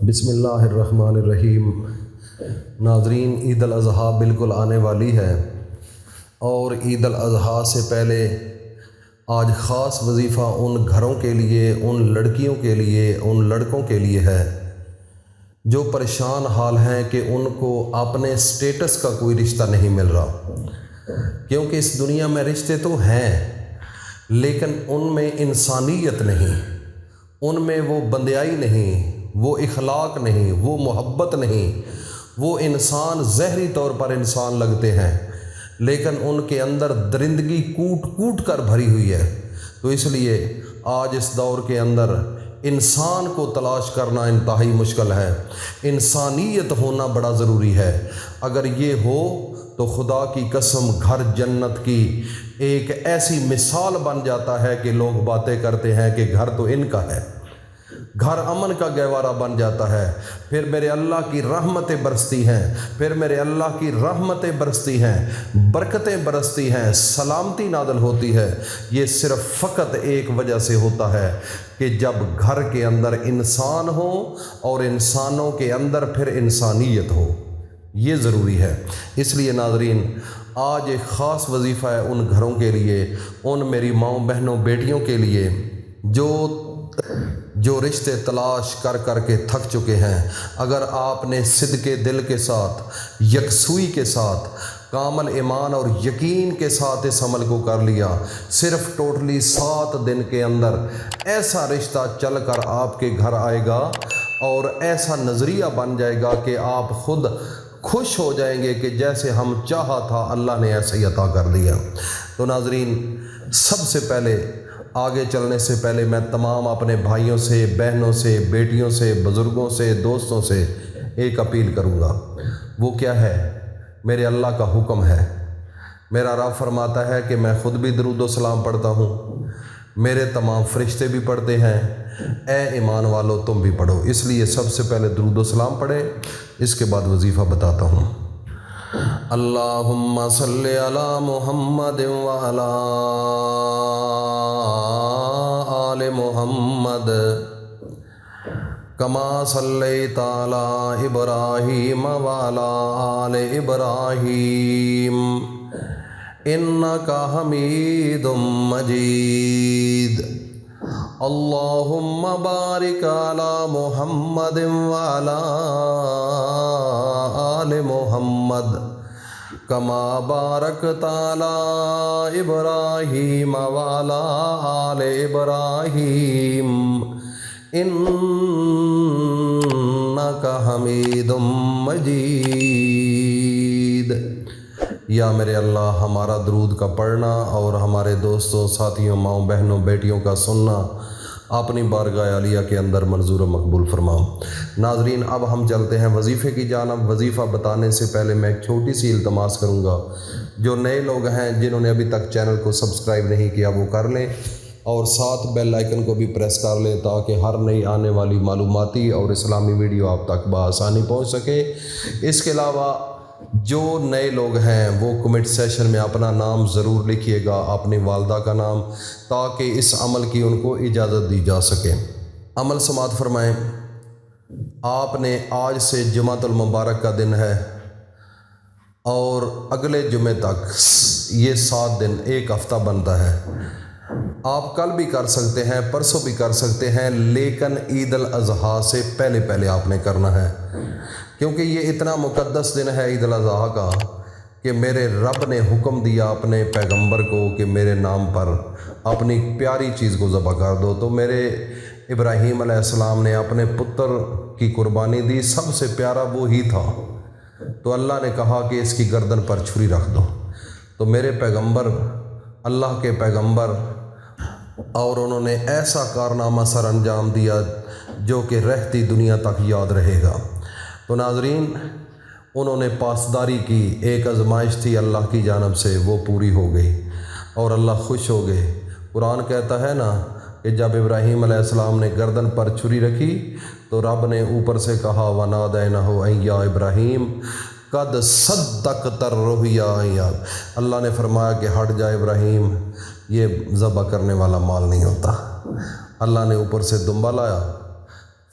بسم اللہ الرحمن الرحیم۔ ناظرین، عید الاضحیٰ بالکل آنے والی ہے اور عید الاضحیٰ سے پہلے آج خاص وظیفہ ان گھروں کے لیے، ان لڑکیوں کے لیے، ان لڑکوں کے لیے ہے جو پریشان حال ہیں کہ ان کو اپنے سٹیٹس کا کوئی رشتہ نہیں مل رہا، کیونکہ اس دنیا میں رشتے تو ہیں لیکن ان میں انسانیت نہیں، ان میں وہ بندیائی نہیں، وہ اخلاق نہیں، وہ محبت نہیں، وہ انسان ظاہری طور پر انسان لگتے ہیں لیکن ان کے اندر درندگی کوٹ کوٹ کر بھری ہوئی ہے۔ تو اس لیے آج اس دور کے اندر انسان کو تلاش کرنا انتہائی مشکل ہے، انسانیت ہونا بڑا ضروری ہے۔ اگر یہ ہو تو خدا کی قسم گھر جنت کی ایک ایسی مثال بن جاتا ہے کہ لوگ باتیں کرتے ہیں کہ گھر تو ان کا ہے، گھر امن کا گہوارہ بن جاتا ہے۔ پھر میرے اللہ کی رحمتیں برستی ہیں، پھر میرے اللہ کی رحمتیں برستی ہیں، برکتیں برستی ہیں، سلامتی نازل ہوتی ہے۔ یہ صرف فقط ایک وجہ سے ہوتا ہے کہ جب گھر کے اندر انسان ہو اور انسانوں کے اندر پھر انسانیت ہو، یہ ضروری ہے۔ اس لیے ناظرین، آج ایک خاص وظیفہ ہے ان گھروں کے لیے، ان میری ماؤں بہنوں بیٹیوں کے لیے جو رشتے تلاش کر کر کے تھک چکے ہیں۔ اگر آپ نے صدقے دل کے ساتھ، یکسوئی کے ساتھ، کامل ایمان اور یقین کے ساتھ اس عمل کو کر لیا، صرف ٹوٹلی 7 دن کے اندر ایسا رشتہ چل کر آپ کے گھر آئے گا اور ایسا نظریہ بن جائے گا کہ آپ خود خوش ہو جائیں گے کہ جیسے ہم چاہا تھا اللہ نے ایسے ہی عطا کر دیا۔ تو ناظرین، سب سے پہلے آگے چلنے سے پہلے میں تمام اپنے بھائیوں سے، بہنوں سے، بیٹیوں سے، بزرگوں سے، دوستوں سے ایک اپیل کروں گا۔ وہ کیا ہے؟ میرے اللہ کا حکم ہے۔ میرا رب فرماتا ہے کہ میں خود بھی درود و سلام پڑھتا ہوں، میرے تمام فرشتے بھی پڑھتے ہیں، اے ایمان والو تم بھی پڑھو۔ اس لیے سب سے پہلے درود و سلام پڑھیں، اس کے بعد وظیفہ بتاتا ہوں۔ اللہم صلی علی محمد وعلی آل محمد کما صلیت علی ابراہیم وعلی آل ابراہیم انک حمید مجید۔ اللہم بارک علی محمد وعلی آل محمد کما بارکت علی ابراہیم وعلی آل ابراہیم انک حمید مجید۔ یا میرے اللہ، ہمارا درود کا پڑھنا اور ہمارے دوستوں، ساتھیوں، ماؤں بہنوں، بیٹیوں کا سننا اپنی بارگاہ عالیہ کے اندر منظور و مقبول فرما۔ ناظرین، اب ہم چلتے ہیں وظیفے کی جانب۔ وظیفہ بتانے سے پہلے میں ایک چھوٹی سی التماس کروں گا، جو نئے لوگ ہیں جنہوں نے ابھی تک چینل کو سبسکرائب نہیں کیا وہ کر لیں اور ساتھ بیل آئیکن کو بھی پریس کر لیں تاکہ ہر نئی آنے والی معلوماتی اور اسلامی ویڈیو آپ تک بآسانی پہنچ سکے۔ اس کے علاوہ جو نئے لوگ ہیں وہ کمنٹ سیشن میں اپنا نام ضرور لکھیے گا، اپنی والدہ کا نام، تاکہ اس عمل کی ان کو اجازت دی جا سکے۔ عمل سماعت فرمائیں۔ آپ نے آج سے جمعۃ المبارک کا دن ہے اور اگلے جمعے تک یہ 7 دن، ایک ہفتہ بنتا ہے۔ آپ کل بھی کر سکتے ہیں، پرسوں بھی کر سکتے ہیں، لیکن عید الاضحیٰ سے پہلے پہلے آپ نے کرنا ہے، کیونکہ یہ اتنا مقدس دن ہے عید الاضحیٰ کا کہ میرے رب نے حکم دیا اپنے پیغمبر کو کہ میرے نام پر اپنی پیاری چیز کو ذبح کر دو۔ تو میرے ابراہیم علیہ السلام نے اپنے پتر کی قربانی دی، سب سے پیارا وہی تھا، تو اللہ نے کہا کہ اس کی گردن پر چھری رکھ دو۔ تو میرے پیغمبر، اللہ کے پیغمبر، اور انہوں نے ایسا کارنامہ سر انجام دیا جو کہ رہتی دنیا تک یاد رہے گا۔ تو ناظرین، انہوں نے پاسداری کی، ایک آزمائش تھی اللہ کی جانب سے، وہ پوری ہو گئی اور اللہ خوش ہو گئے۔ قرآن کہتا ہے نا کہ جب ابراہیم علیہ السلام نے گردن پر چھری رکھی تو رب نے اوپر سے کہا وَنَادَيْنَاهُ أَن يَا إِبْرَاهِيمُ قَدْ صَدَّقْتَ الرُّؤْيَا۔ اللہ نے فرمایا کہ ہٹ جا ابراہیم، یہ ذبح کرنے والا مال نہیں ہوتا۔ اللہ نے اوپر سے دمبا لایا،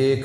1